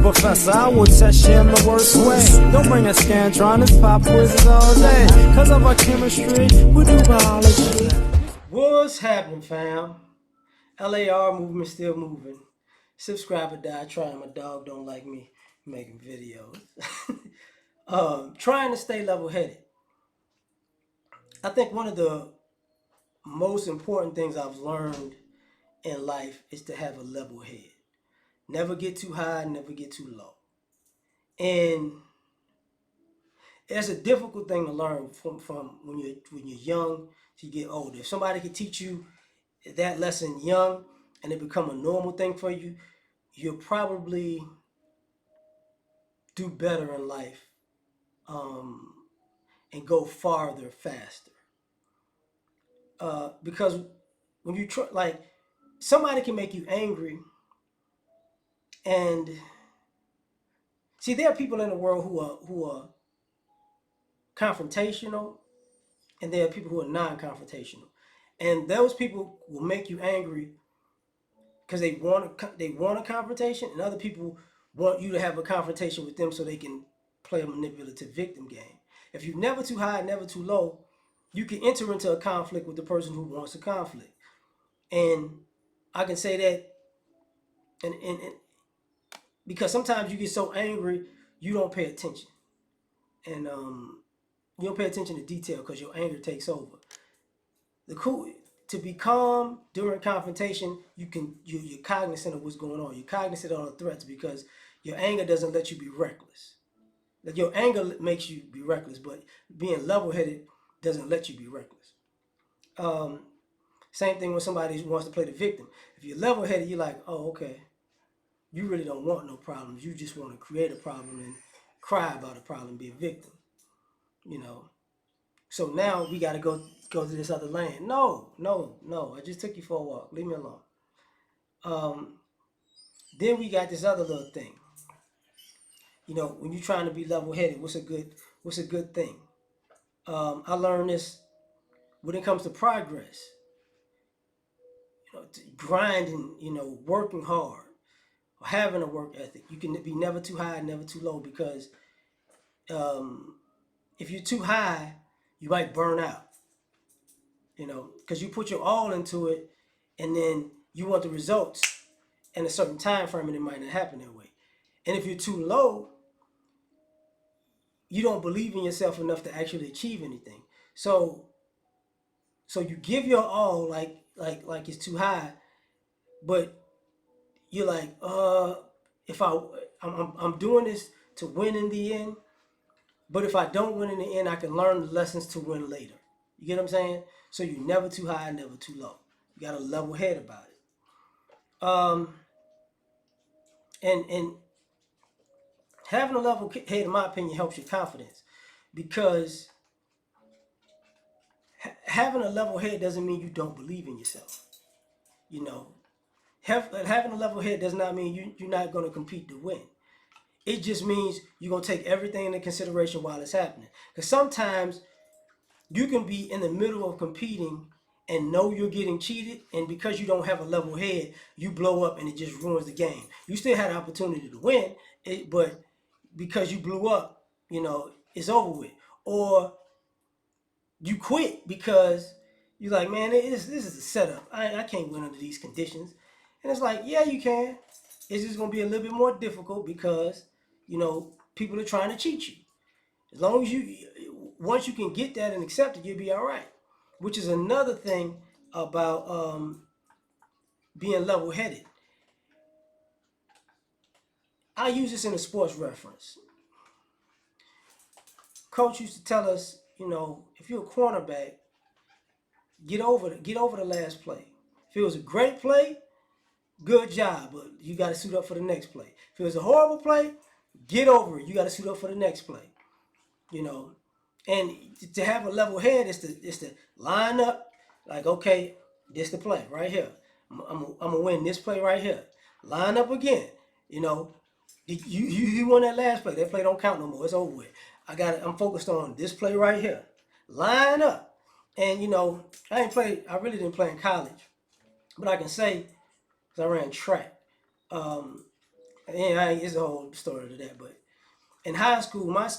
professor, I will test you in the worst way. Don't bring a Scantron, pop quizzes all day. Cause of our chemistry, we do biology. What's happening, fam? L.A.R. movement still moving. Subscriber die trying. My dog don't like me making videos. Trying to stay level-headed. I think one of the most important things I've learned in life is to have a level head. Never get too high, never get too low. And it's a difficult thing to learn from when you're young to you get older. If somebody can teach you that lesson young and it become a normal thing for you, you'll probably do better in life, um, and go farther faster. Because when you try, like, somebody can make you angry, and see, there are people in the world who are confrontational, and there are people who are non-confrontational, and those people will make you angry because they want a confrontation, and other people want you to have a confrontation with them so they can play a manipulative victim game. If you're never too high, never too low, you can enter into a conflict with the person who wants a conflict. And I can say that, and because sometimes you get so angry, you don't pay attention, and you don't pay attention to detail because your anger takes over. The cool To be calm during confrontation, you're cognizant of what's going on. You're cognizant of the threats because your anger doesn't let you be reckless. Like, your anger makes you be reckless, but being level-headed doesn't let you be reckless. Um, Same thing when somebody wants to play the victim. If you're level-headed, you're like, oh, okay, you really don't want no problems. You just want to create a problem and cry about a problem, be a victim. You know. So now we got to go to this other lane. No, no, no. I just took you for a walk. Leave me alone. Um, then we got this other little thing. When you're trying to be level-headed, what's a good thing? I learned this when it comes to progress. Grinding. Working hard or having a work ethic. You can be never too high, never too low, because um, if you're too high, you might burn out. Because you put your all into it, and then you want the results in a certain time frame, and it might not happen that way. And if you're too low, you don't believe in yourself enough to actually achieve anything. So you give your all, like it's too high, but you're like, if I'm doing this to win in the end, but if I don't win in the end, I can learn the lessons to win later. You get what I'm saying? So you're never too high, never too low. You got a level head about it. Um, and having a level head, in my opinion, helps your confidence, because having a level head doesn't mean you don't believe in yourself. You know, having a level head does not mean you're not going to compete to win. It just means you're going to take everything into consideration while it's happening. Because sometimes you can be in the middle of competing and know you're getting cheated, and because you don't have a level head, you blow up and it just ruins the game. You still had an opportunity to win, but because you blew up, it's over with. Or you quit because you're like, man, this is a setup. I can't win under these conditions. And it's like, yeah, you can. It's just going to be a little bit more difficult because, people are trying to cheat you. As long as once you can get that and accept it, you'll be all right. Which is another thing about being level-headed. I use this in a sports reference. Coach used to tell us, if you're a cornerback, get over the last play. If it was a great play, good job, but you got to suit up for the next play. If it was a horrible play, get over it. You got to suit up for the next play. And to have a level head is to line up, like, okay, this the play right here. I'm gonna win this play right here. Line up again. You won that last play. That play don't count no more. It's over with. I'm focused on this play right here. Line up. And I really didn't play in college, but I can say, because I ran track. Um, And it's a whole story to that. But in high school, my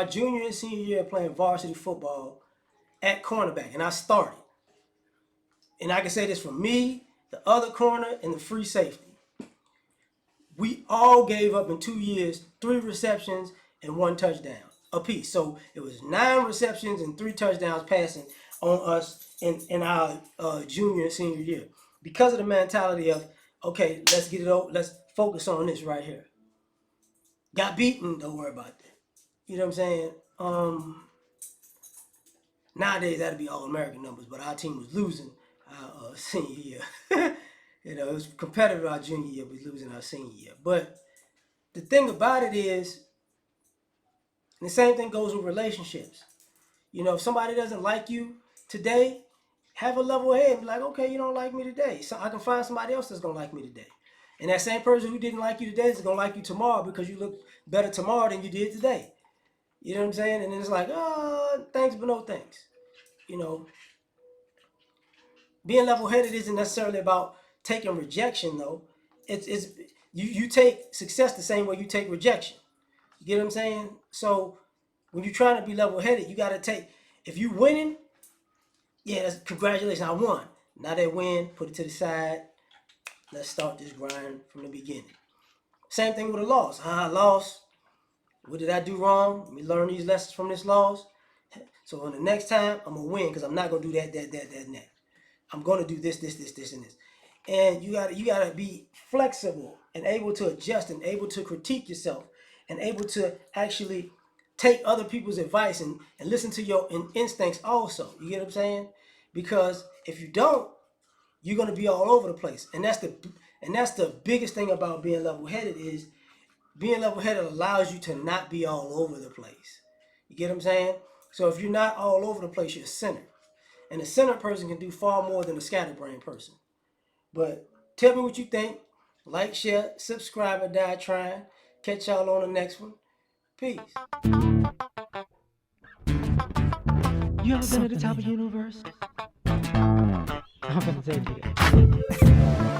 junior and senior year playing varsity football at cornerback, and I started. And I can say this for me, the other corner, and the free safety. We all gave up in 2 years 3 receptions and 1 touchdown apiece. So it was 9 receptions and 3 touchdowns passing on us in our junior and senior year because of the mentality of, okay, let's get it over, let's focus on this right here. Got beaten, don't worry about that. You know what I'm saying? Nowadays that'd be all American numbers, but our team was losing our senior year. It was competitive our junior year, we losing our senior year. But the thing about it is, and the same thing goes with relationships. If somebody doesn't like you today, have a level head and be like, okay, you don't like me today, so I can find somebody else that's gonna like me today. And that same person who didn't like you today is gonna like you tomorrow because you look better tomorrow than you did today. You know what I'm saying? And then it's like, thanks, but no thanks. You know, being level headed isn't necessarily about taking rejection though. It's you take success the same way you take rejection. You get what I'm saying? So when you're trying to be level headed, you gotta take, if you winning, yeah, that's, congratulations, I won. Now that win, put it to the side. Let's start this grind from the beginning. Same thing with a loss. I lost. What did I do wrong? Let me learn these lessons from this loss. So on the next time, I'm gonna win because I'm not gonna do that, and that. I'm gonna do this, and this. And you gotta be flexible and able to adjust and able to critique yourself and able to actually take other people's advice and listen to your instincts also. You get what I'm saying? Because if you don't, you're gonna be all over the place. And that's the biggest thing about being level headed is being level headed allows you to not be all over the place. You get what I'm saying? So if you're not all over the place, you're centered. And a centered person can do far more than a scatterbrained person. But tell me what you think. Like, share, subscribe, or die trying. Catch y'all on the next one. Peace. You ever been at the top of the universe? I'm gonna take you there.